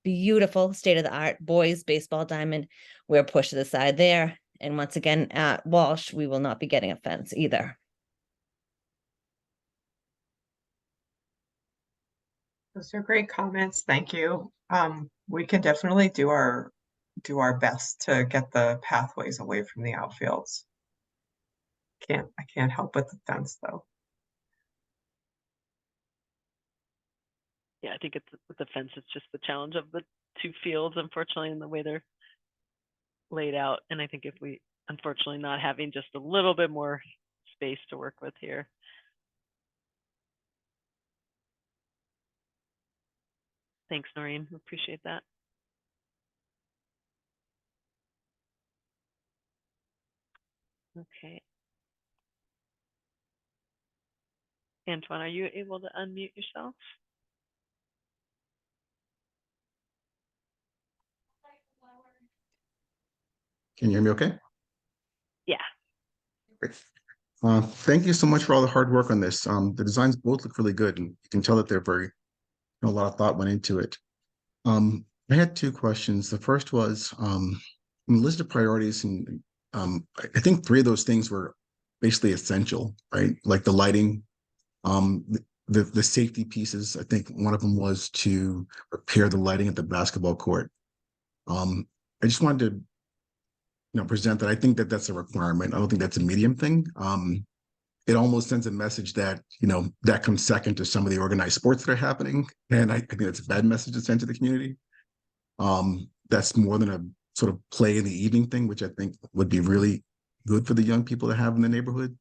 Speaker 6: beautiful state-of-the-art boys baseball diamond. We're pushed to the side there. And once again, at Walsh, we will not be getting a fence either.
Speaker 2: Those are great comments. Thank you. We can definitely do our best to get the pathways away from the outfields. I can't help with the fence though.
Speaker 1: Yeah, I think with the fence, it's just the challenge of the two fields, unfortunately, and the way they're laid out. And I think if we, unfortunately, not having just a little bit more space to work with here. Thanks, Noreen. Appreciate that. Okay. Antoine, are you able to unmute yourself?
Speaker 7: Can you hear me okay?
Speaker 1: Yeah.
Speaker 7: Great. Thank you so much for all the hard work on this. The designs both look really good, and you can tell that they're a lot of thought went into it. I had two questions. The first was in the list of priorities, and I think three of those things were basically essential, right? Like the lighting, the safety pieces. I think one of them was to repair the lighting at the basketball court. I just wanted to present that I think that that's a requirement. I don't think that's a medium thing. It almost sends a message that, that comes second to some of the organized sports that are happening. And I think that's a bad message to send to the community. That's more than a sort of play in the evening thing, which I think would be really good for the young people to have in the neighborhood.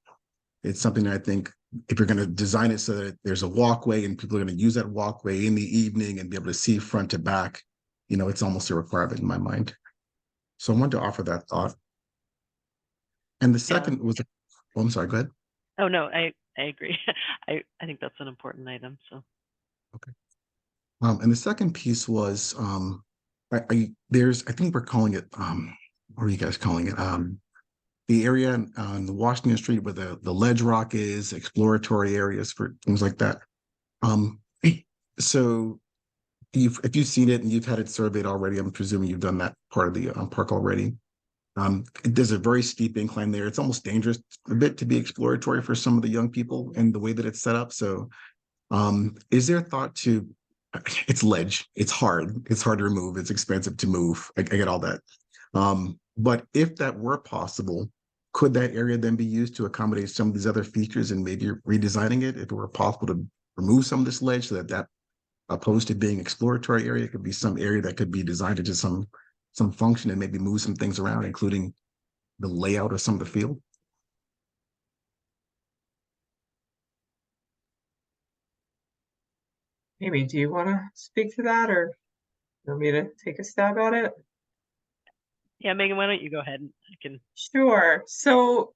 Speaker 7: It's something that I think if you're going to design it so that there's a walkway and people are going to use that walkway in the evening and be able to see front to back, it's almost a requirement in my mind. So I wanted to offer that thought. And the second was, oh, I'm sorry, go ahead.
Speaker 1: Oh, no, I agree. I think that's an important item, so.
Speaker 7: Okay. And the second piece was, I think we're calling it, what are you guys calling it? The area on the Washington Street where the ledge rock is, exploratory areas for things like that. So if you've seen it and you've had it surveyed already, I'm presuming you've done that part of the park already. There's a very steep incline there. It's almost dangerous a bit to be exploratory for some of the young people and the way that it's set up. So is there thought to, it's ledge, it's hard to remove, it's expensive to move. I get all that. But if that were possible, could that area then be used to accommodate some of these other features and maybe redesigning it if it were possible to remove some of this ledge so that opposed to being exploratory area, it could be some area that could be designed into some function and maybe move some things around, including the layout of some of the field?
Speaker 2: Amy, do you want to speak to that, or you want me to take a stab at it?
Speaker 1: Yeah, Megan, why don't you go ahead and I can.
Speaker 2: Sure. So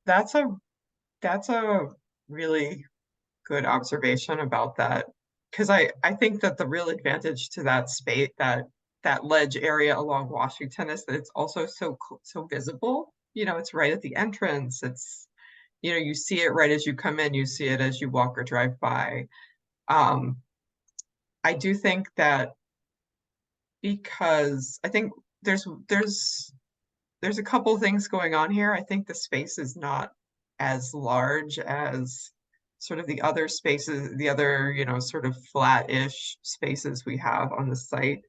Speaker 2: that's a really good observation about that, because I think that the real advantage to that space, that ledge area along Washington, is that it's also so visible. It's right at the entrance. It's you see it right as you come in, you see it as you walk or drive by. I do think that, because I think there's a couple things going on here. I think the space is not as large as sort of the other spaces, the other, sort of flat-ish spaces we have on the site.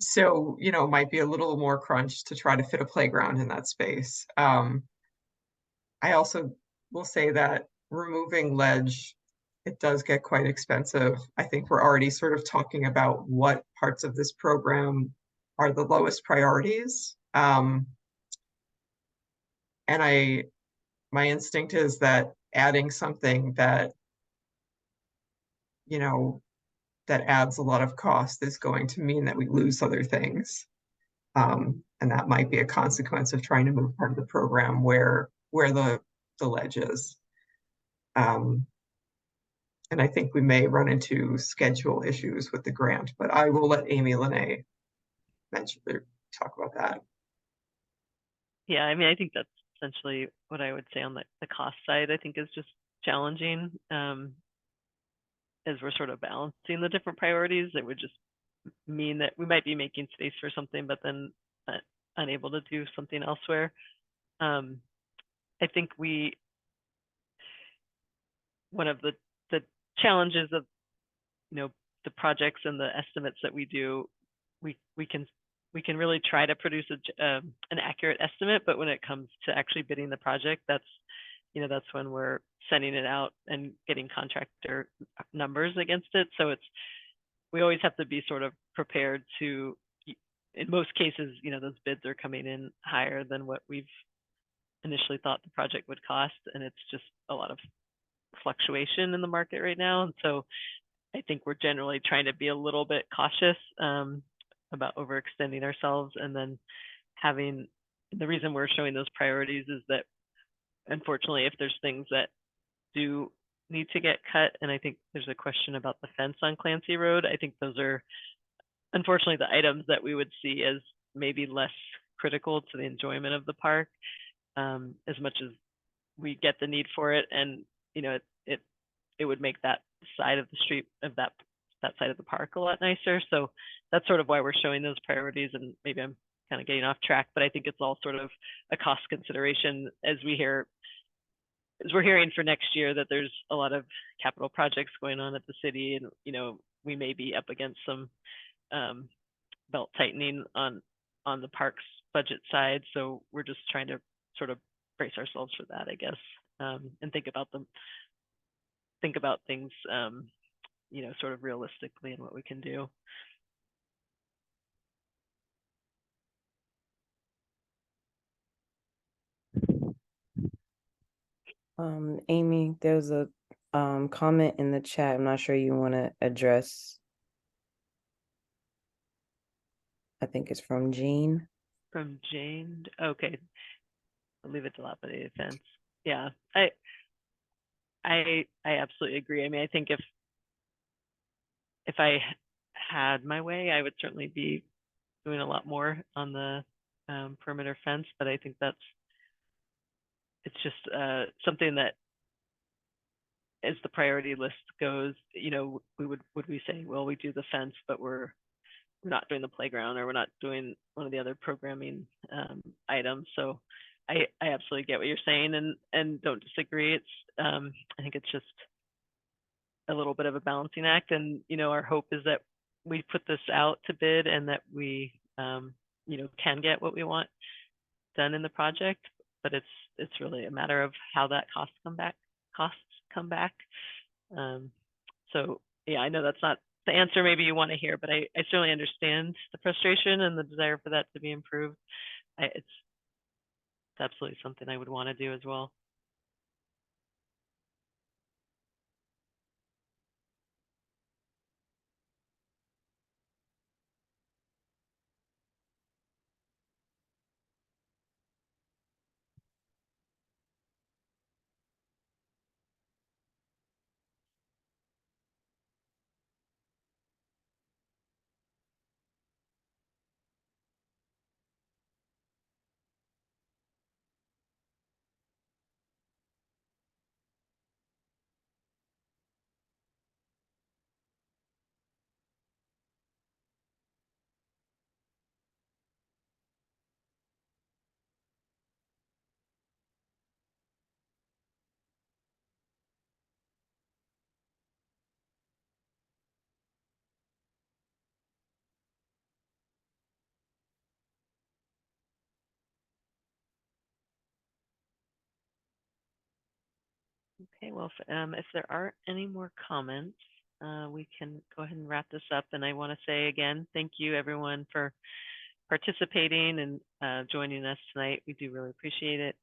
Speaker 2: So, it might be a little more crunch to try to fit a playground in that space. I also will say that removing ledge, it does get quite expensive. I think we're already sort of talking about what parts of this program are the lowest priorities. And my instinct is that adding something that, that adds a lot of cost is going to mean that we lose other things. And that might be a consequence of trying to move part of the program where the ledge is. And I think we may run into schedule issues with the grant, but I will let Amy Lene talk about that.
Speaker 1: Yeah, I mean, I think that's essentially what I would say on the cost side. I think is just challenging as we're sort of balancing the different priorities. It would just mean that we might be making space for something, but then unable to do something elsewhere. I think one of the challenges of the projects and the estimates that we do, we can really try to produce an accurate estimate, but when it comes to actually bidding the project, that's when we're sending it out and getting contractor numbers against it. So we always have to be sort of prepared to, in most cases, those bids are coming in higher than what we've initially thought the project would cost, and it's just a lot of fluctuation in the market right now. And so I think we're generally trying to be a little bit cautious about overextending ourselves. And then the reason we're showing those priorities is that, unfortunately, if there's things that do need to get cut, and I think there's a question about the fence on Clancy Road, I think those are unfortunately the items that we would see as maybe less critical to the enjoyment of the park, as much as we get the need for it. And it would make that side of the street of that side of the park a lot nicer. So that's sort of why we're showing those priorities. And maybe I'm kind of getting off track, but I think it's all sort of a cost consideration as we're hearing for next year that there's a lot of capital projects going on at the city, and we may be up against some belt tightening on the parks budget side. So we're just trying to sort of brace ourselves for that, I guess, and think about things sort of realistically and what we can do.
Speaker 8: Amy, there's a comment in the chat. I'm not sure you want to address. I think it's from Jean.
Speaker 1: From Jane. Okay. I'll leave it dilapidated fence. Yeah. I absolutely agree. I mean, I think if I had my way, I would certainly be doing a lot more on the perimeter fence, but I think it's just something that, as the priority list goes, you know, would we say, well, we do the fence, but we're not doing the playground, or we're not doing one of the other programming items. So I absolutely get what you're saying, and don't disagree. It's I think it's just a little bit of a balancing act, and you know, our hope is that we put this out to bid and that we you know, can get what we want done in the project, but it's really a matter of how that costs come back. So yeah, I know that's not the answer maybe you want to hear, but I certainly understand the frustration and the desire for that to be improved. It's absolutely something I would want to do as well. Okay, well, if there aren't any more comments, we can go ahead and wrap this up. And I want to say again, thank you everyone for participating and joining us tonight. We do really appreciate it.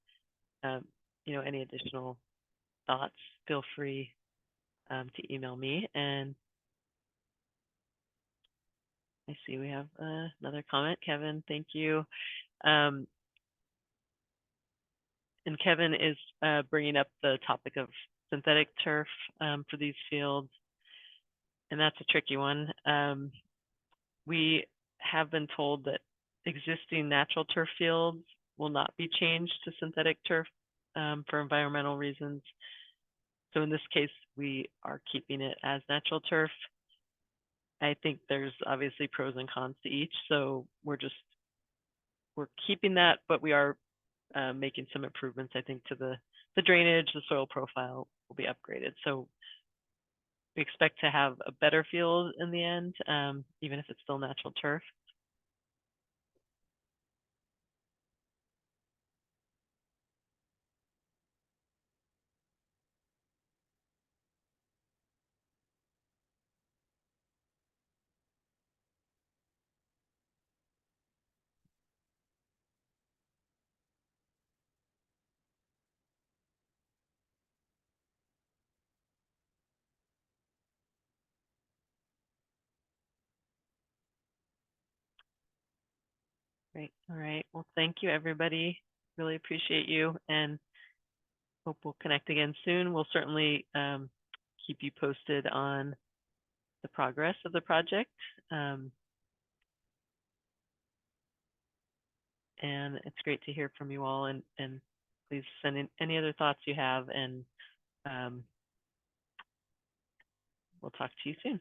Speaker 1: You know, any additional thoughts, feel free to email me. And I see we have another comment. Kevin, thank you. And Kevin is bringing up the topic of synthetic turf for these fields, and that's a tricky one. We have been told that existing natural turf fields will not be changed to synthetic turf for environmental reasons. So in this case, we are keeping it as natural turf. I think there's obviously pros and cons to each, so we're keeping that, but we are making some improvements, I think, to the drainage. The soil profile will be upgraded. So we expect to have a better field in the end, even if it's still natural turf. Great. All right. Well, thank you, everybody. Really appreciate you, and hope we'll connect again soon. We'll certainly keep you posted on the progress of the project. And it's great to hear from you all, and please send in any other thoughts you have, and we'll talk to you soon.